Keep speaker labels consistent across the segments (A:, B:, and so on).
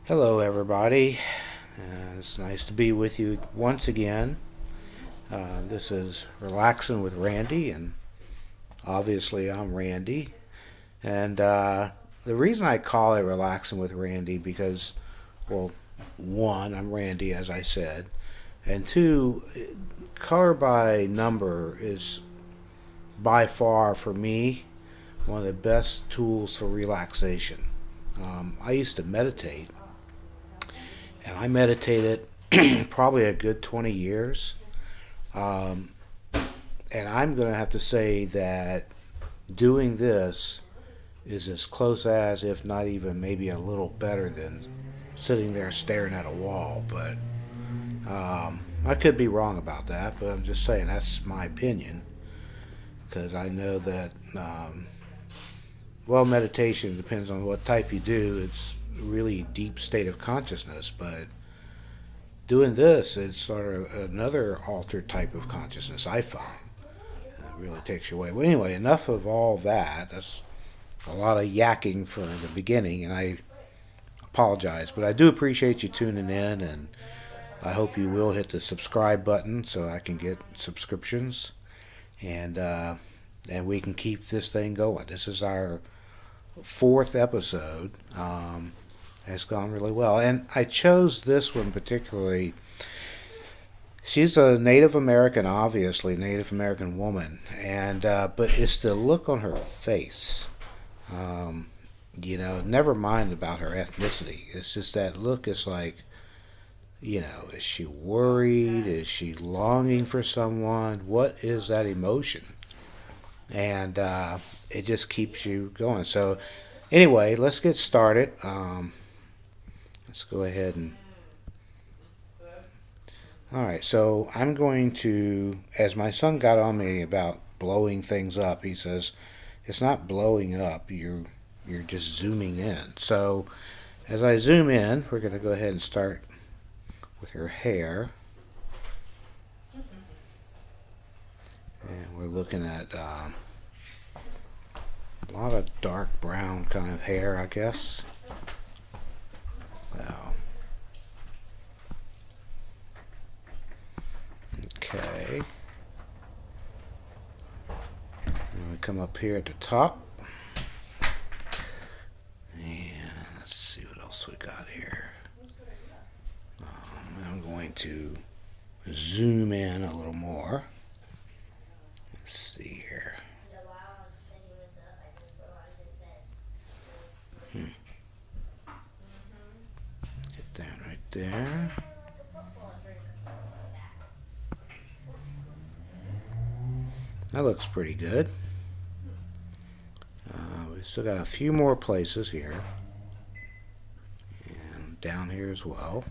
A: Hello, everybody. It's nice to be with you once again. This is Relaxing with Randy, and obviously, I'm Randy. And the reason I call it Relaxing with Randy because, well, one, I'm Randy, as I said, and two, color by number is by far for me one of the best tools for relaxation. I used to meditate, and I meditated probably a good 20 years. Um, and I'm going to have to say that doing this is as close as, if not even maybe a little better than sitting there staring at a wall. But I could be wrong about that, but I'm just saying that's my opinion because I know that, well, meditation depends on what type you do. It's really a deep state of consciousness, but doing this is sort of another altered type of consciousness, I find. It really takes you away. Well, anyway, enough of all that. That's a lot of yakking for the beginning, and I apologize. But I do appreciate you tuning in, and I hope you will hit the subscribe button so I can get subscriptions, and and we can keep this thing going. This is our fourth episode. Has gone really well, and I chose this one particularly. She's a Native American, obviously Native American woman, and but it's the look on her face. Um, never mind about her ethnicity. It's just that look is like, is she worried? Is she longing for someone? What is that emotion? And it just keeps you going. So, anyway, let's get started. Let's go ahead and. All right, so I'm going to, as my son got on me about blowing things up, he says, it's not blowing up, you're just zooming in. So as I zoom in, we're going to go ahead and start with her hair. And we're looking at a lot of dark brown kind of hair, I guess. Now, okay. And we come up here at the top. And let's see what else we got here. I'm going to zoom in a little more. Let's see here. Get that right there. That looks pretty good. We still got a few more places here. And down here as well.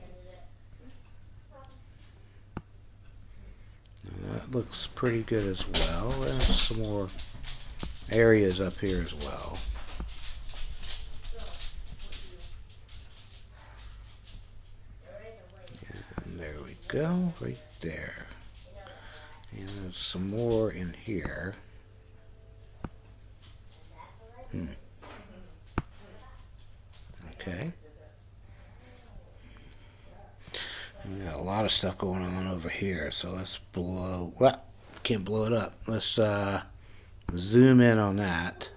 A: And that looks pretty good as well. There's some more areas up here as well. And there we go, right there. And there's some more in here. Okay. And we got a lot of stuff going on over here, so let's blow. Well, can't blow it up. Let's zoom in on that.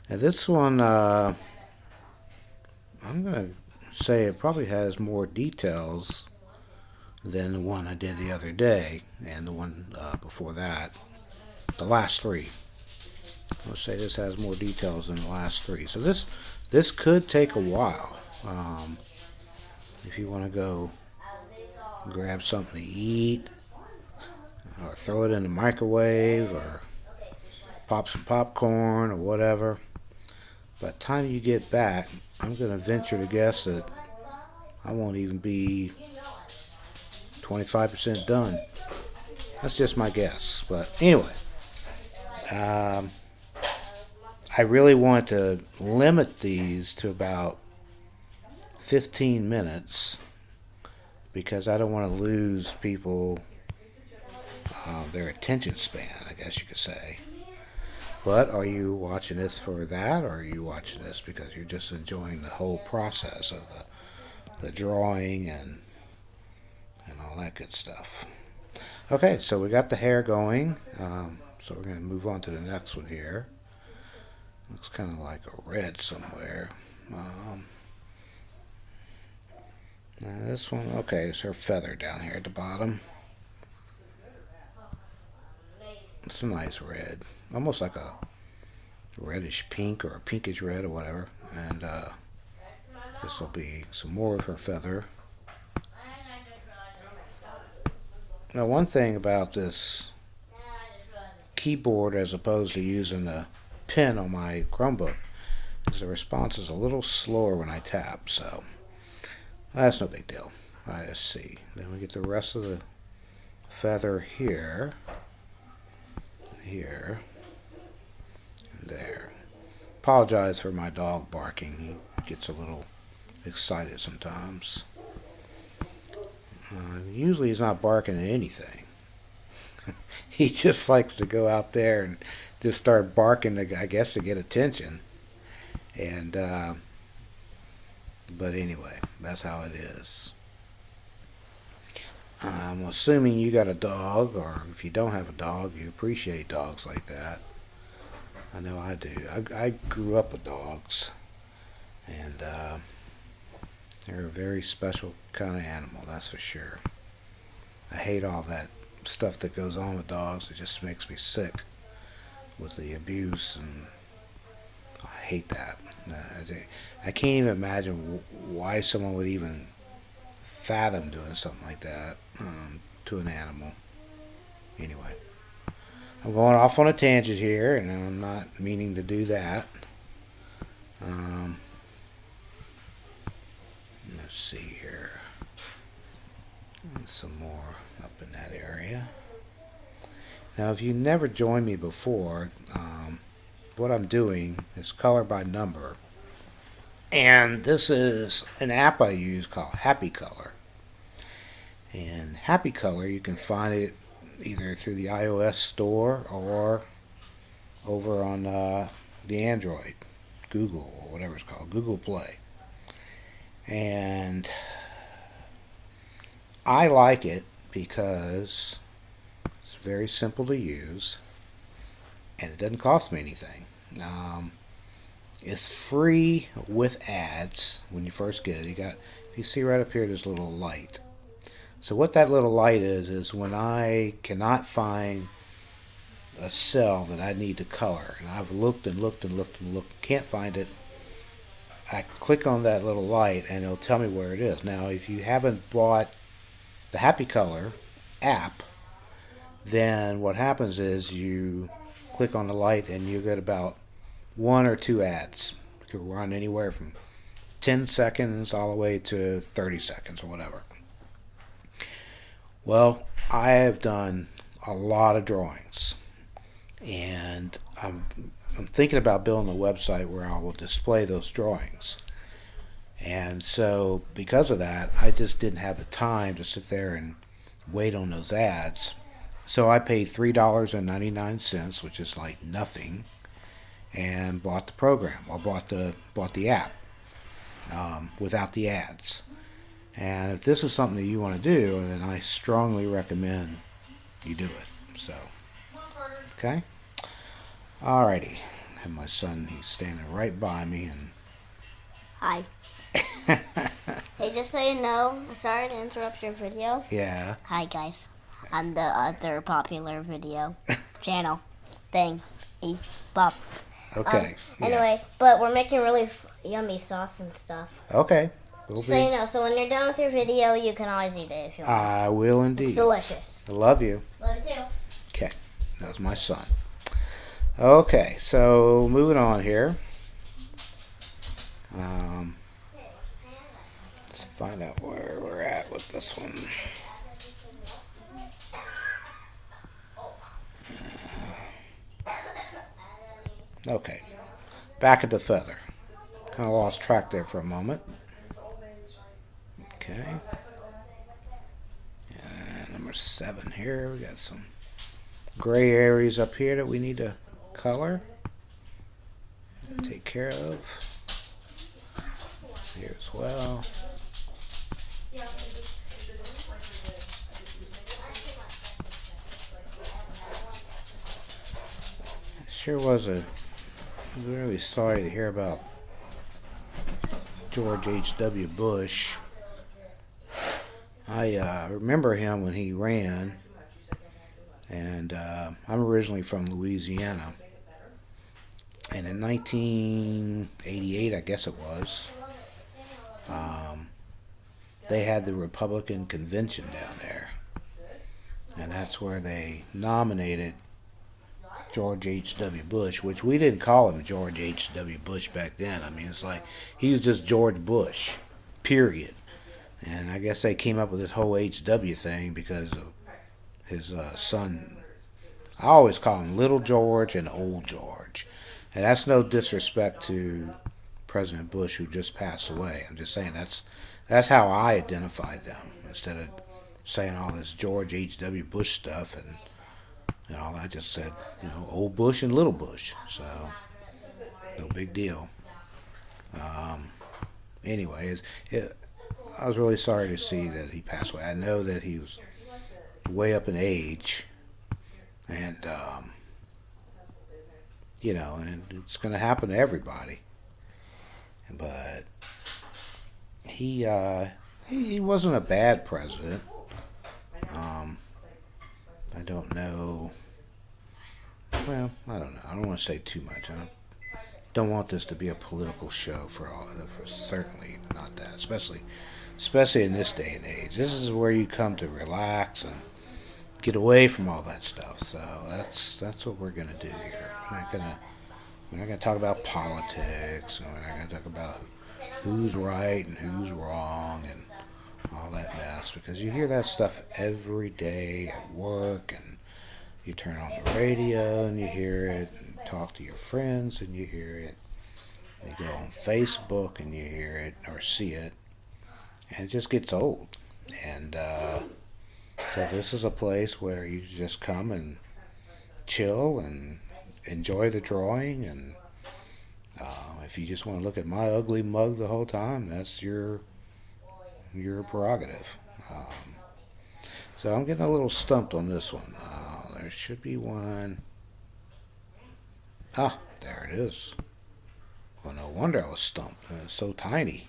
A: Now this one, I'm gonna say it probably has more details than the one I did the other day, and the one before that. The last three. Let's say this has more details than the last three. So this could take a while. If you want to go grab something to eat, or throw it in the microwave, or pop some popcorn, or whatever. By the time you get back, I'm going to venture to guess that I won't even be 25% done. That's just my guess. But anyway, I really want to limit these to about 15 minutes because I don't want to lose people their attention span, I guess you could say. But are you watching this for that, or are you watching this because you're just enjoying the whole process of the drawing and all that good stuff? Okay, so we got the hair going. So we're going to move on to the next one here. Looks kind of like a red somewhere. Now this one, okay, it's her feather down here at the bottom. It's a nice red, almost like a reddish pink or a pinkish red or whatever. And this will be some more of her feather. Now, one thing about this keyboard as opposed to using a pen on my Chromebook is the response is a little slower when I tap, so that's no big deal. Alright, let's see. Then we get the rest of the feather here, here, and there. Apologize for my dog barking. He gets a little excited sometimes. Usually he's not barking at anything. He just likes to go out there and just start barking, I guess, to get attention. And but anyway, that's how it is. I'm assuming you got a dog, or if you don't have a dog, you appreciate dogs like that. I know I do. I grew up with dogs, and they're a very special kind of animal, that's for sure. I hate all that stuff that goes on with dogs. It just makes me sick with the abuse, and I hate that. I can't even imagine why someone would even fathom doing something like that to an animal. Anyway, I'm going off on a tangent here, and I'm not meaning to do that. Let's see here. And some more up in that area. Now, if you never joined me before, what I'm doing is color by number. And this is an app I use called Happy Color. And Happy Color, you can find it either through the iOS store or over on the Android, Google, or whatever it's called, Google Play. And I like it because it's very simple to use and it doesn't cost me anything. It's free with ads when you first get it. If you see right up here, there's a little light. So what that little light is when I cannot find a cell that I need to color, and I've looked and looked and looked and looked, can't find it, I click on that little light and it'll tell me where it is. Now, if you haven't bought the Happy Color app, then what happens is you click on the light and you get about 1 or 2 ads. It could run anywhere from 10 seconds all the way to 30 seconds or whatever. Well, I have done a lot of drawings, and I'm thinking about building a website where I will display those drawings. And so because of that, I just didn't have the time to sit there and wait on those ads. So I paid $3.99, which is like nothing, and bought the program. I bought the app without the ads. And if this is something that you want to do, then I strongly recommend you do it. So, okay? Alrighty. And my son, he's standing right by me. And
B: Hi. Hey, just so you know, sorry to interrupt your video.
A: Yeah.
B: Hi, guys. I'm the other popular video channel thing. Bob.
A: Okay.
B: Anyway, but we're making really yummy sauce and stuff.
A: Okay.
B: So you know, so when you're done with your video, you can always eat it if you want.
A: I will indeed.
B: It's delicious.
A: I love you.
B: Love you too.
A: Okay. That was my son. Okay, so moving on here. Let's find out where we're at with this one. Okay, back at the feather. Kind of lost track there for a moment. Okay. And number 7 here. We got some gray areas up here that we need to color. Take care of. Here as well. Sure was really sorry to hear about George H.W. Bush. I remember him when he ran, and I'm originally from Louisiana. And in 1988, I guess it was, they had the Republican convention down there. And that's where they nominated George H.W. Bush, which we didn't call him George H.W. Bush back then. I mean, it's like he was just George Bush, period. And I guess they came up with this whole H.W. thing because of his son. I always call him Little George and Old George. And that's no disrespect to President Bush, who just passed away. I'm just saying that's how I identified them, instead of saying all this George H.W. Bush stuff and all. I just said, Old Bush and Little Bush. So, no big deal. Anyways, I was really sorry to see that he passed away. I know that he was way up in age, and and it's going to happen to everybody. But he wasn't a bad president. I don't know. Well, I don't know. I don't want to say too much. I don't want this to be a political show for certainly not that. Especially in this day and age. This is where you come to relax and get away from all that stuff. So that's what we're gonna do here. We're not gonna talk about politics, and we're not gonna talk about who's right and who's wrong and all that mess, because you hear that stuff every day at work, and you turn on the radio and you hear it, and talk to your friends and you hear it. You go on Facebook and you hear it or see it, and it just gets old. And so this is a place where you just come and chill and enjoy the drawing, and if you just want to look at my ugly mug the whole time, that's your prerogative. So I'm getting a little stumped on this one. There should be one. Ah, there it is. Well, no wonder I was stumped. It's so tiny.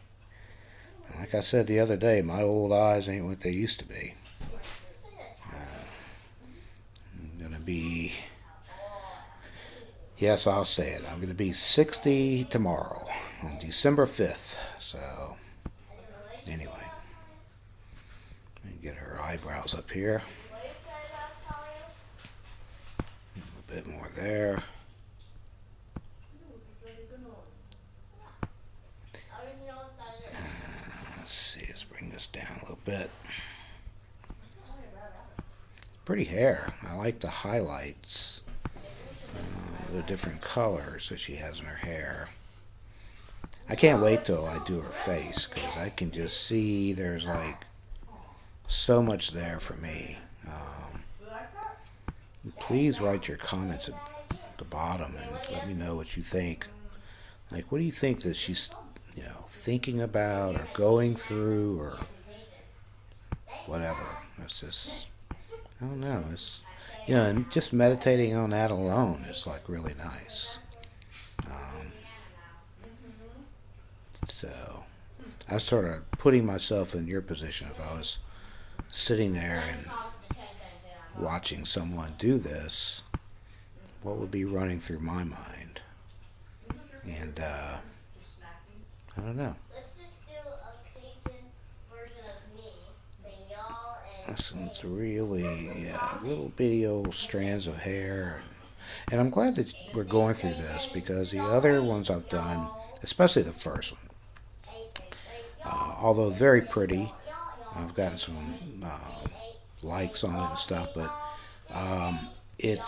A: And like I said the other day, my old eyes ain't what they used to be. I'm going to be... Yes, I'll say it. I'm going to be 60 tomorrow, on December 5th. So, anyway. Let me get her eyebrows up here. A little bit more there. Let's see, let's bring this down a little bit. Pretty hair. I like the highlights. The different colors that she has in her hair. I can't wait till I do her face, because I can just see there's like so much there for me. Please write your comments at the bottom and let me know what you think. Like, what do you think that she's thinking about or going through or whatever? It's just, I don't know. It's and just meditating on that alone is like really nice. So I was sort of putting myself in your position. If I was sitting there and watching someone do this, what would be running through my mind? And I don't know. It's really, little bitty old strands of hair. And I'm glad that we're going through this, because the other ones I've done, especially the first one, although very pretty, I've gotten some likes on it and stuff, but it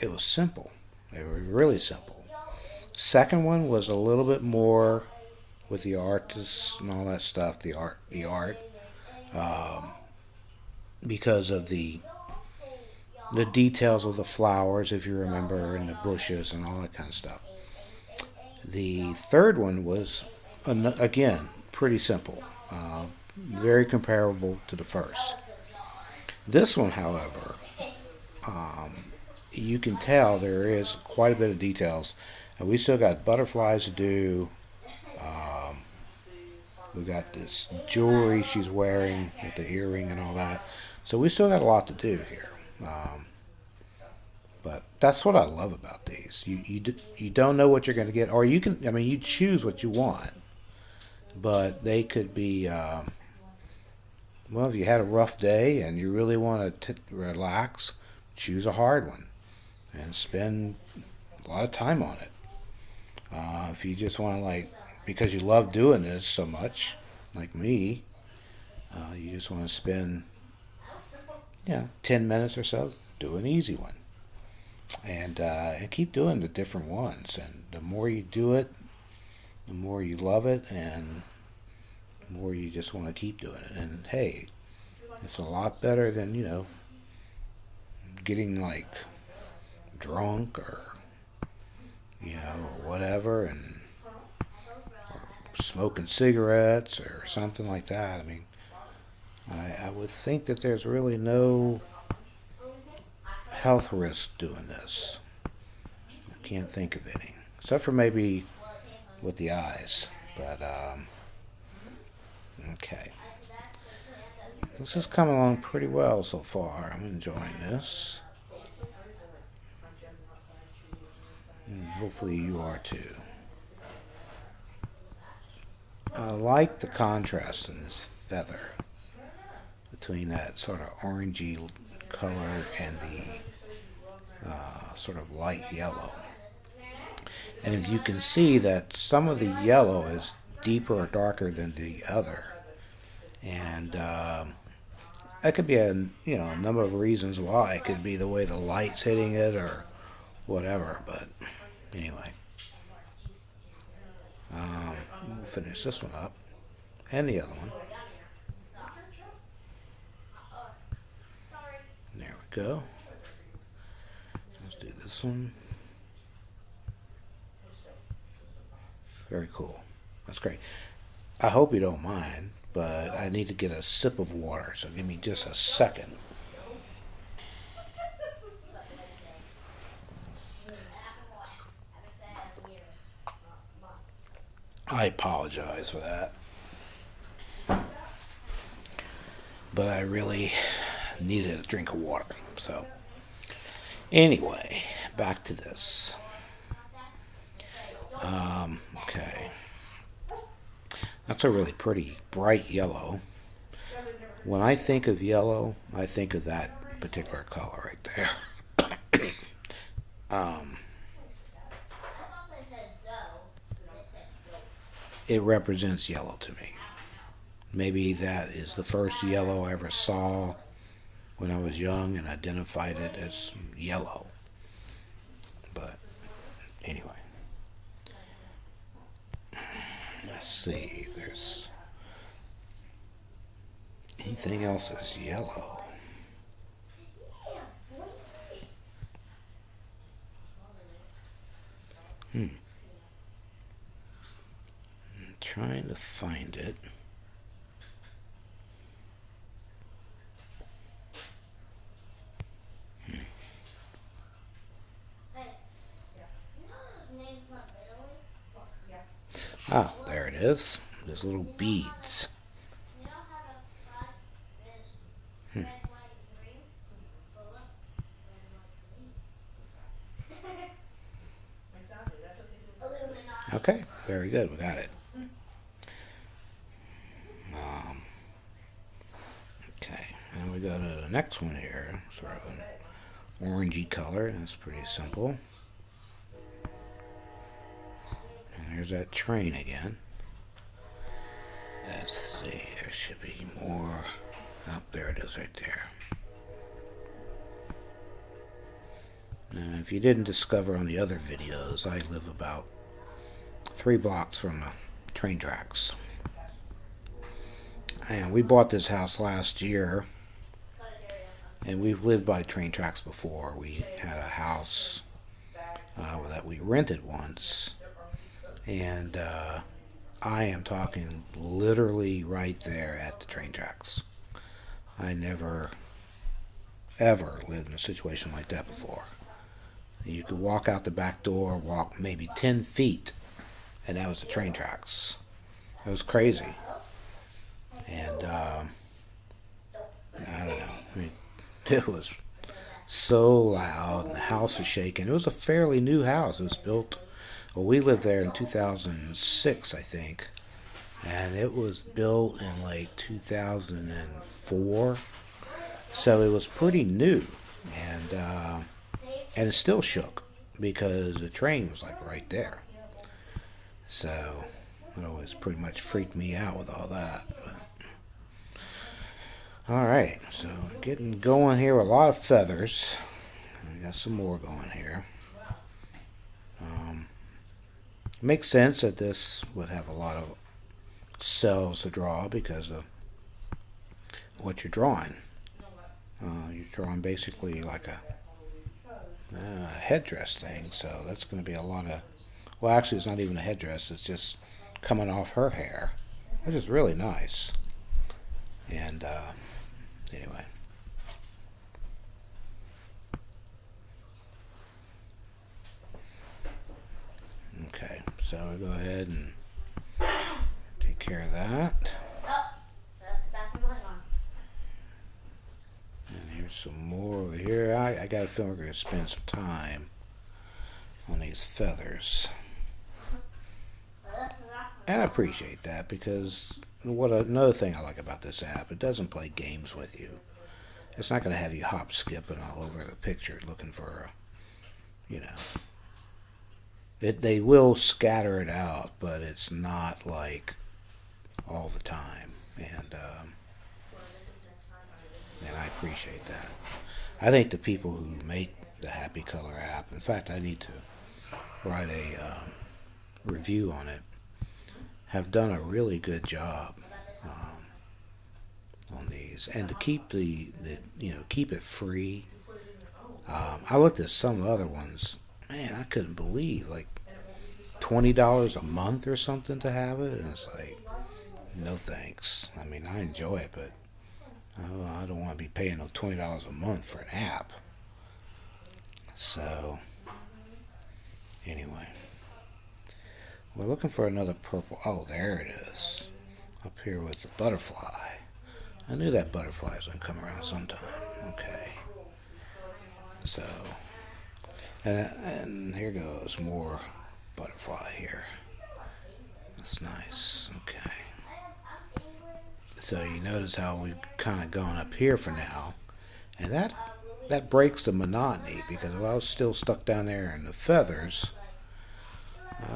A: was simple. They were really simple. Second one was a little bit more with the artists and all that stuff, the art. Because of the the details of the flowers, if you remember, and the bushes and all that kind of stuff. The third one was, again, pretty simple, very comparable to the first. This one, however, you can tell there is quite a bit of details, and we still got butterflies to do. Um, we got this jewelry she's wearing with the earring and all that, so we still got a lot to do here. Um, but that's what I love about these. You don't know what you're going to get, or you can. I mean, you choose what you want, but they could be. Well, if you had a rough day and you really want to relax, choose a hard one and spend a lot of time on it. If you just want to, like, because you love doing this so much, like me, you just want to spend, 10 minutes or so, do an easy one. And keep doing the different ones. And the more you do it, the more you love it, and the more you just want to keep doing it. And hey, it's a lot better than, getting like drunk or, or whatever, and or smoking cigarettes or something like that. I mean, I would think that there's really no health risk doing this. I can't think of any, except for maybe with the eyes. But okay, this is coming along pretty well so far. I'm enjoying this. And hopefully you are too. I like the contrast in this feather between that sort of orangey color and the sort of light yellow. And as you can see, that some of the yellow is deeper or darker than the other, and that could be a number of reasons why. It could be the way the light's hitting it or whatever. But anyway, we'll finish this one up and the other one. There we go. Let's do this one. Very cool. That's great. I hope you don't mind, but I need to get a sip of water, so give me just a second. I apologize for that, but I really needed a drink of water. So, anyway, back to this. Okay. That's a really pretty bright yellow. When I think of yellow, I think of that particular color right there. It represents yellow to me. Maybe that is the first yellow I ever saw when I was young and identified it as yellow. But anyway. Let's see if there's anything else that's yellow. I'm trying to find it. Ah, there it is. There's little beads. Okay, very good. We got it. Okay, and we go to the next one here. Sort of an orangey color. That's pretty simple. And there's that train again. Let's see, there should be more. Oh, there it is right there. Now, if you didn't discover on the other videos, I live about 3 blocks from the train tracks. And we bought this house last year. And we've lived by train tracks before. We had a house that we rented once, and I am talking literally right there at the train tracks. I never, ever lived in a situation like that before. You could walk out the back door, walk maybe 10 feet, and that was the train tracks. It was crazy. And I don't know. I mean, it was so loud, and the house was shaking. It was a fairly new house. It was built, well, we lived there in 2006, I think. And it was built in like 2004. So it was pretty new. And it still shook because the train was like right there. So it always pretty much freaked me out with all that. But, all right, so getting going here with a lot of feathers. We got some more going here. Makes sense that this would have a lot of cells to draw because of what you're drawing. You're drawing basically like a headdress thing, so that's going to be a lot of, well, actually it's not even a headdress, it's just coming off her hair, which is really nice. And anyway, okay, so we'll go ahead and take care of that. And here's some more over here. I got a feeling we're going to spend some time on these feathers. And I appreciate that because another thing I like about this app, it doesn't play games with you. It's not going to have you hop skipping all over the picture looking for, they will scatter it out, but it's not like all the time. And I appreciate that. I think the people who make the Happy Color app, in fact, I need to write a review on it, have done a really good job on these, and to keep keep it free. I looked at some other ones. Man, I couldn't believe like $20 a month or something to have it, and it's like, no thanks. I mean, I enjoy it, but I don't want to be paying no $20 a month for an app. So anyway, we're looking for another purple. Oh, there it is. Up here with the butterfly. I knew that butterfly was going to come around sometime. Okay. So, and here goes more butterfly here. That's nice. Okay. So you notice how we've kind of gone up here for now. And that breaks the monotony, because if I was still stuck down there in the feathers,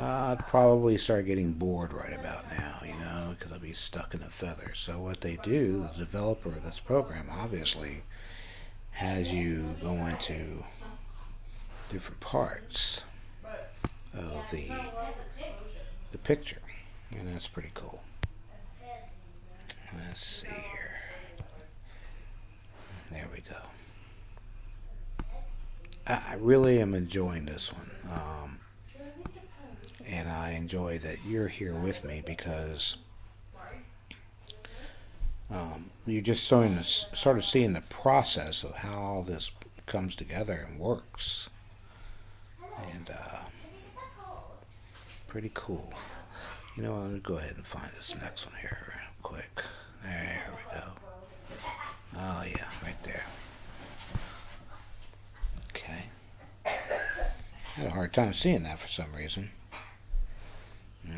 A: I'd probably start getting bored right about now, because I'd be stuck in the feathers. So what they do, the developer of this program obviously has you go into different parts of the picture, and that's pretty cool. Let's see here. There we go. I really am enjoying this one. And I enjoy that you're here with me, because you're just sort of seeing the process of how all this comes together and works. And pretty cool. I'm going to go ahead and find this next one here real quick. There we go. Oh yeah, right there. Okay. Had a hard time seeing that for some reason.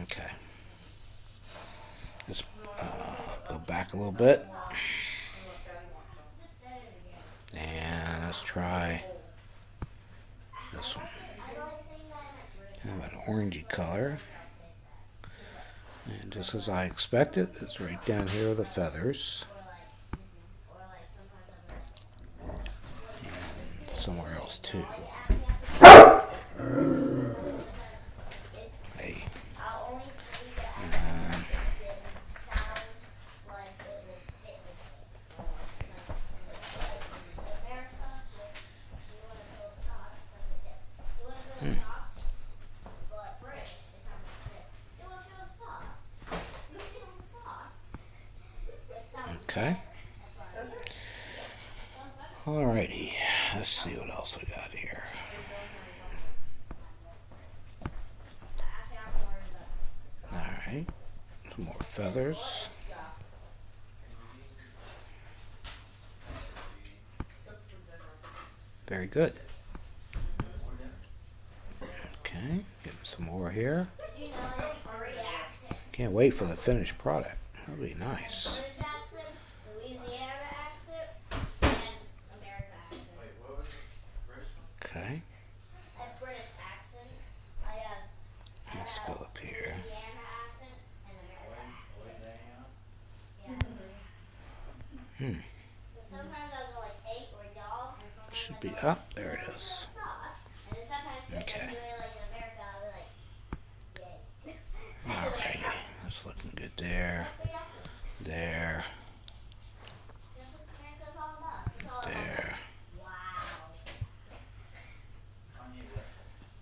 A: Okay. Just go back a little bit. And let's try this one. Kind of an orangey color. And just as I expected, it's right down here with the feathers. And somewhere else too. Hey. Okay. Alrighty. Let's see what else we got here. Alright. Some more feathers. Very good. Okay, getting some more here. Can't wait for the finished product. That'll be nice. Okay. Let's go up here. Should be up. There it is. Okay. Alrighty. That's looking good there. There. There.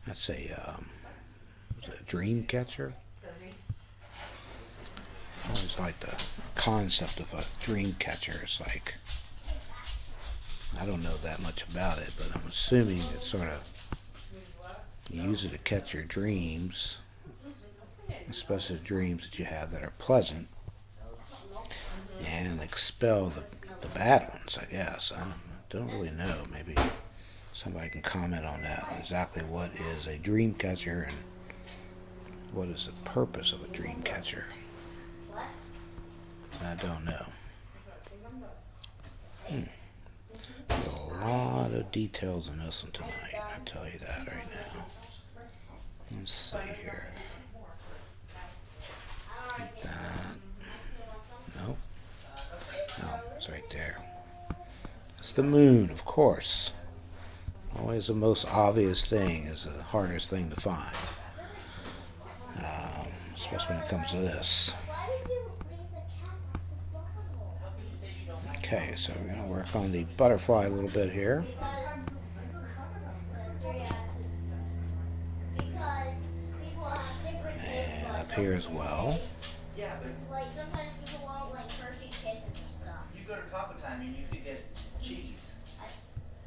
A: That's a dream catcher. I always like the concept of a dream catcher. It's like, I don't know that much about it, but I'm assuming it's sort of, you use it to catch your dreams, especially the dreams that you have that are pleasant, and expel the bad ones, I guess. I don't really know. Maybe somebody can comment on that, exactly what is a dream catcher and what is the purpose of a dream catcher. I don't know. There's a lot of details in this one tonight, I'll tell you that right now. Let's see here. Like that. Nope. Oh, it's right there. It's the moon, of course. Always the most obvious thing is the hardest thing to find. Especially when it comes to this. Okay, so we're going to work on the butterfly a little bit here. And up here as well.
C: Yeah, but like sometimes people want like Hershey Kisses and stuff. You go to Taco Time and you could get cheese.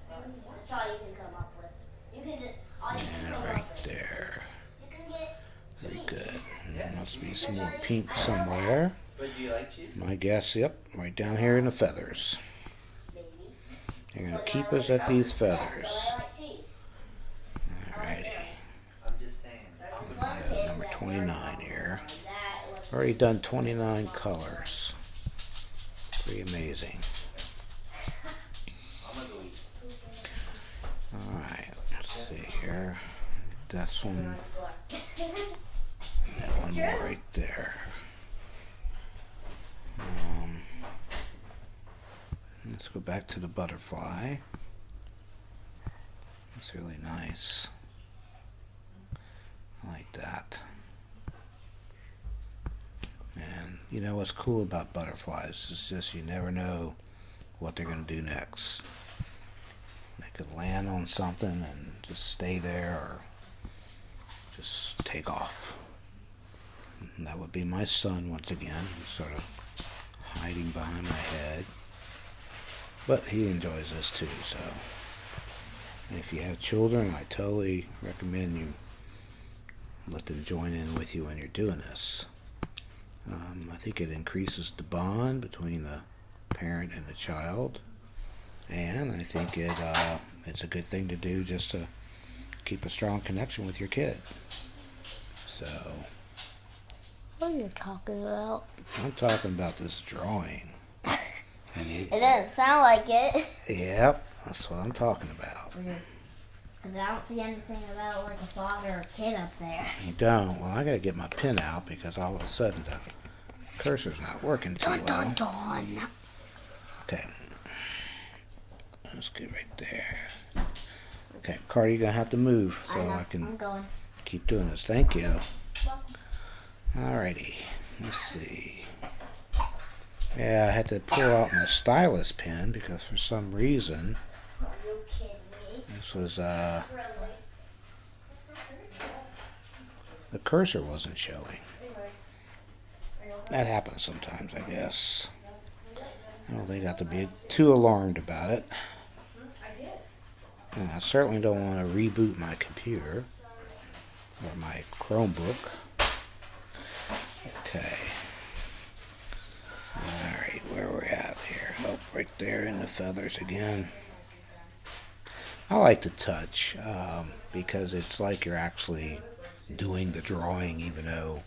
C: That's all you can come up with. You can just all you can
A: And
C: come
A: right
C: up with.
A: there.
C: You can get
A: Very
C: cheese.
A: good. There must be some more pink somewhere.
C: But do you like cheese?
A: My guess, yep, right down here in the feathers.
C: Maybe.
A: They're going to keep us at these feathers.
C: But I like cheese.
A: Alrighty.
C: I'm just saying.
A: We got number 29 here. Already done 29 colors. Pretty amazing.
C: I'm gonna go eat.
A: Alright, let's see here. That's one. And one more right there. Let's go back to the butterfly. That's really nice. I like that. And you know what's cool about butterflies? It's just you never know what they're going to do next. They could land on something and just stay there, or just take off. And that would be my son once again, sort of hiding behind my head. But he enjoys this too, so if you have children, I totally recommend you let them join in with you when you're doing this. I think it increases the bond between the parent and the child, and I think it's a good thing to do just to keep a strong connection with your kid. So
B: What are you talking about?
A: I'm talking about this drawing. And
B: It doesn't sound like it.
A: yep, that's what I'm talking about.
B: Because I don't see anything about like a father or kid up there.
A: You don't? Well, I gotta get my pen out because all of a sudden the cursor's not working too
B: Dun
A: well.
B: dun dun.
A: Okay. Let's get right there. Okay, Carter, you're gonna have to move so I
B: I'm
A: can
B: going.
A: keep doing this. Thank you. Alrighty. Let's see. Yeah, I had to pull out my stylus pen because for some reason
C: Are you kidding me?
A: this was
C: Really?
A: the cursor wasn't showing. That happens sometimes, I guess. I don't think I have to be too alarmed about it. And I certainly don't want to reboot my computer or my Chromebook. Okay. Alright, where we're at here. Oh, right there in the feathers again. I like to touch because it's like you're actually doing the drawing, even though,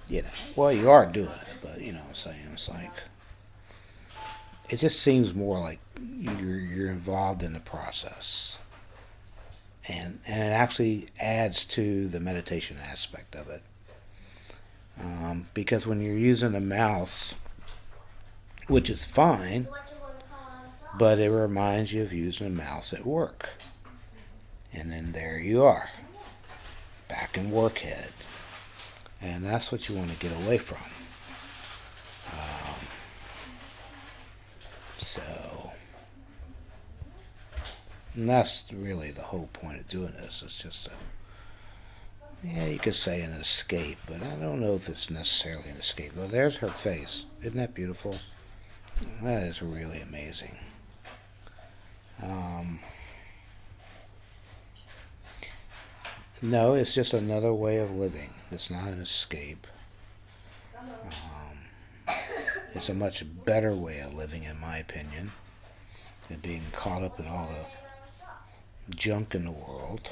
A: you know, well, you are doing it, but you know what I'm saying? It's like, it just seems more like you're involved in the process. And it actually adds to the meditation aspect of it. Because when you're using a mouse, which is fine, but it reminds you of using a mouse at work. And then there you are, back in work head. And that's what you want to get away from. And that's really the whole point of doing this. It's just yeah, you could say an escape, but I don't know if it's necessarily an escape. Well, there's her face. Isn't that beautiful? That is really amazing. No, it's just another way of living. It's not an escape. It's a much better way of living, in my opinion, than being caught up in all the junk in the world.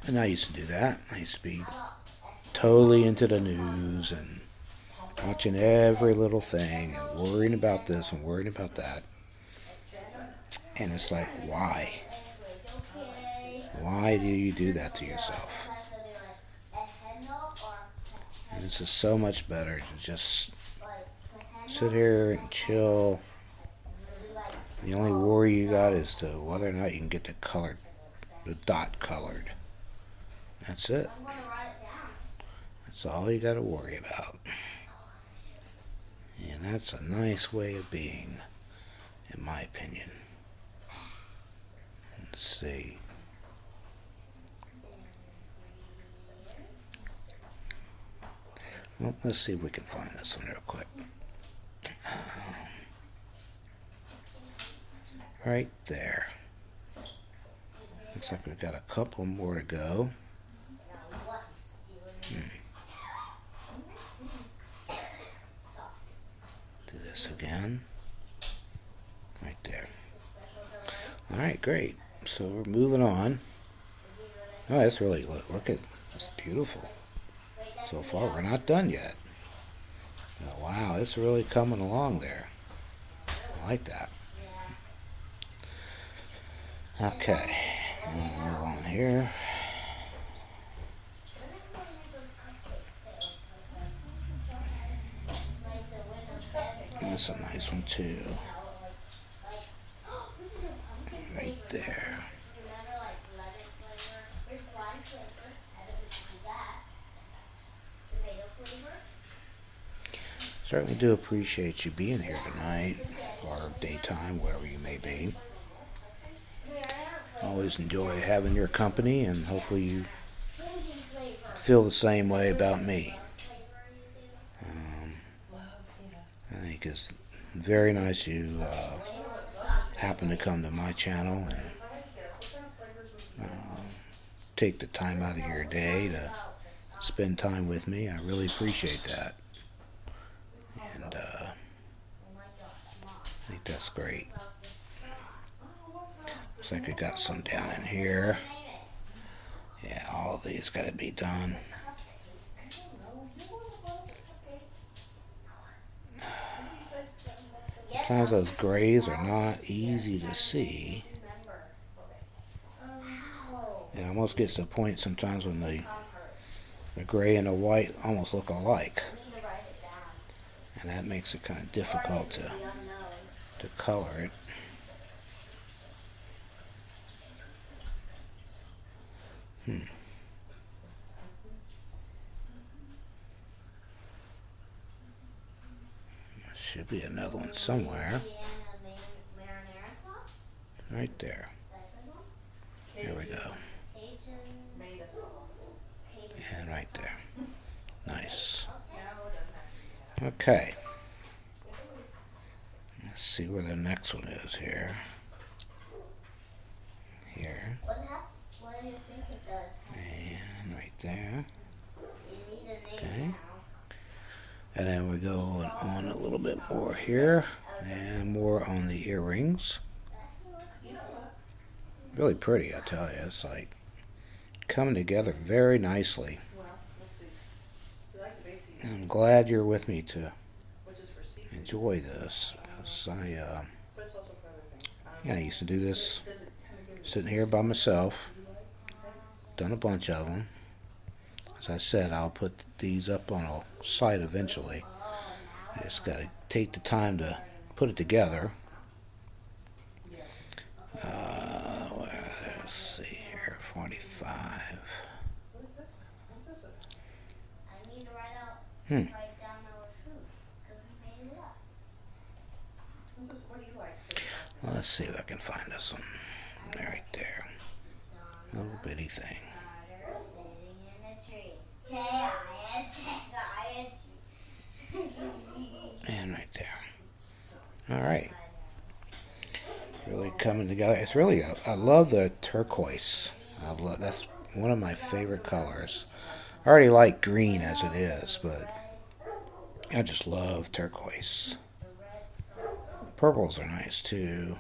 A: And I used to do that. I used to be totally into the news and watching every little thing and worrying about this and worrying about that. And it's like, why? Why do you do that to yourself? And it's just so much better to just sit here and chill. The only worry you got is to whether or not you can get the dot colored. That's it. That's all you got to worry about. And that's a nice way of being, in my opinion. Let's see. Well, let's see if we can find this one real quick. Right there. Looks like we've got a couple more to go. Do this again. Right there. Alright, great. So we're moving on. Oh, that's really, look at, that's beautiful. So far, we're not done yet. Oh, wow, it's really coming along there. I like that. Okay, we'll move on here. That's a nice one too. Right there. Certainly do appreciate you being here tonight, or daytime, wherever you may be. Always enjoy having your company, and hopefully you feel the same way about me. I think it's very nice you happen to come to my channel and take the time out of your day to spend time with me. I really appreciate that. And I think that's great. Looks like we got some down in here. Yeah, all of these got to be done. Sometimes those grays are not easy to see. It almost gets to a point sometimes when the gray and the white almost look alike. And that makes it kind of difficult to color it. Should be another one somewhere. Right there. There we go. And right there. Nice. Okay. Let's see where the next one is here. Here.
C: What do you think it does?
A: And right there.
C: You need a name
A: Okay.
C: now.
A: And then we go on a little bit more here. And more on the earrings. Really pretty, I tell you. It's like coming together very nicely. And I'm glad you're with me to enjoy this. I used to do this sitting here by myself. Done a bunch of them. As I said, I'll put these up on a site eventually. I just got to take the time to put it together. Let's see here, 45.
C: I need to write down our food because we made it up.
A: Well, let's see if I can find this one. Right there. Little bitty thing.
C: Sitting in a tree. K-I-S-S-I-N-G.
A: And right there. All right. Really coming together. It's really, I love the turquoise. That's one of my favorite colors. I already like green as it is, but I just love turquoise. Purples are nice too.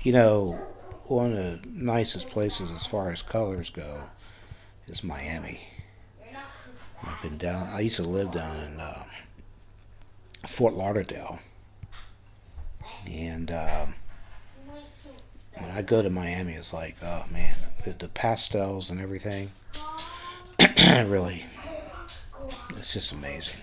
A: You know, one of the nicest places as far as colors go is Miami. I've been down, I used to live down in Fort Lauderdale. And when I go to Miami, it's like, oh man, the pastels and everything, really, it's just amazing.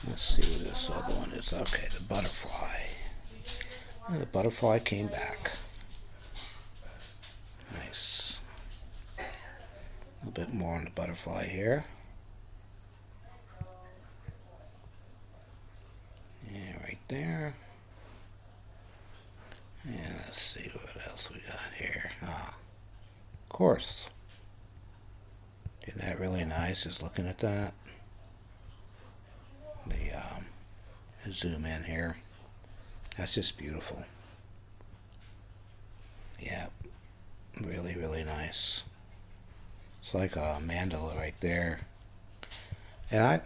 A: Let's see what this other one is. Okay, the butterfly. And the butterfly came back. Nice. A little bit more on the butterfly here. Yeah, right there. And let's see what else we got here. Of course. Isn't that really nice, just looking at that? The zoom in here. That's just beautiful. Yeah, really, really nice. It's like a mandala right there. And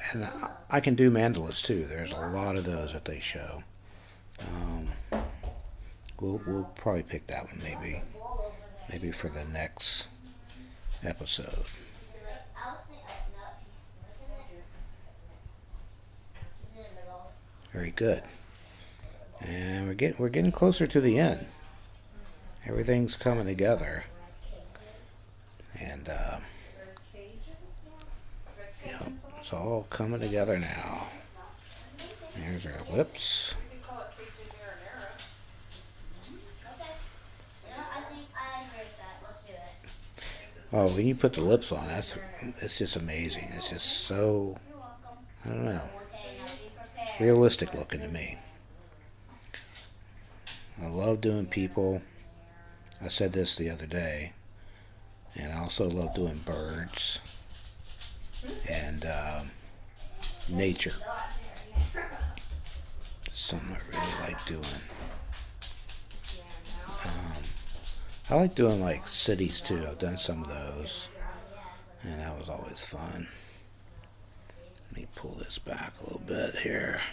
A: I can do mandalas too. There's a lot of those that they show. We'll probably pick that one maybe for the next episode. Very good. And we're getting closer to the end. Everything's coming together. And it's all coming together now. There's our lips. Oh, when you put the lips on, it's just amazing. It's just so, I don't know, realistic looking to me. I love doing people. I said this the other day. And I also love doing birds and nature. Something I really like doing. I like doing like cities too. I've done some of those, and that was always fun. Let me pull this back a little bit here.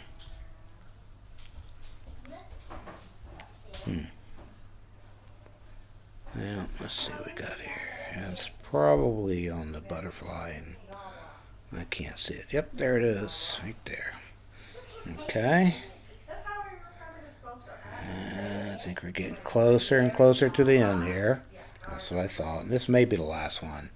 A: Well, let's see what we got here. It's probably on the butterfly, and I can't see it. Yep, there it is, right there. Okay. I think we're getting closer and closer to the end here. That's what I thought. And this may be the last one.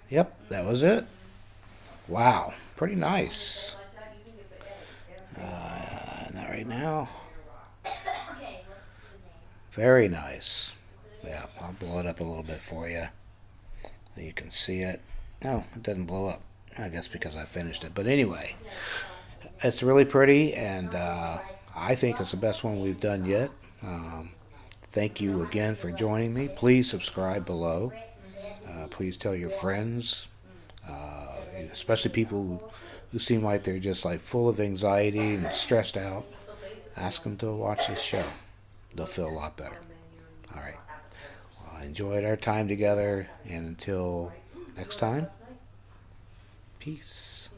A: Yep, that was it. Wow, pretty nice. Not right now. Very nice. Yeah, I'll blow it up a little bit for you so you can see it. No, it doesn't blow up. I guess because I finished it. But anyway, it's really pretty, and I think it's the best one we've done yet. Thank you again for joining me. Please subscribe below. Please tell your friends, especially people who seem like they're just like full of anxiety and stressed out. Ask them to watch this show. They'll feel a lot better. All right. Well, I enjoyed our time together, and until next time, peace.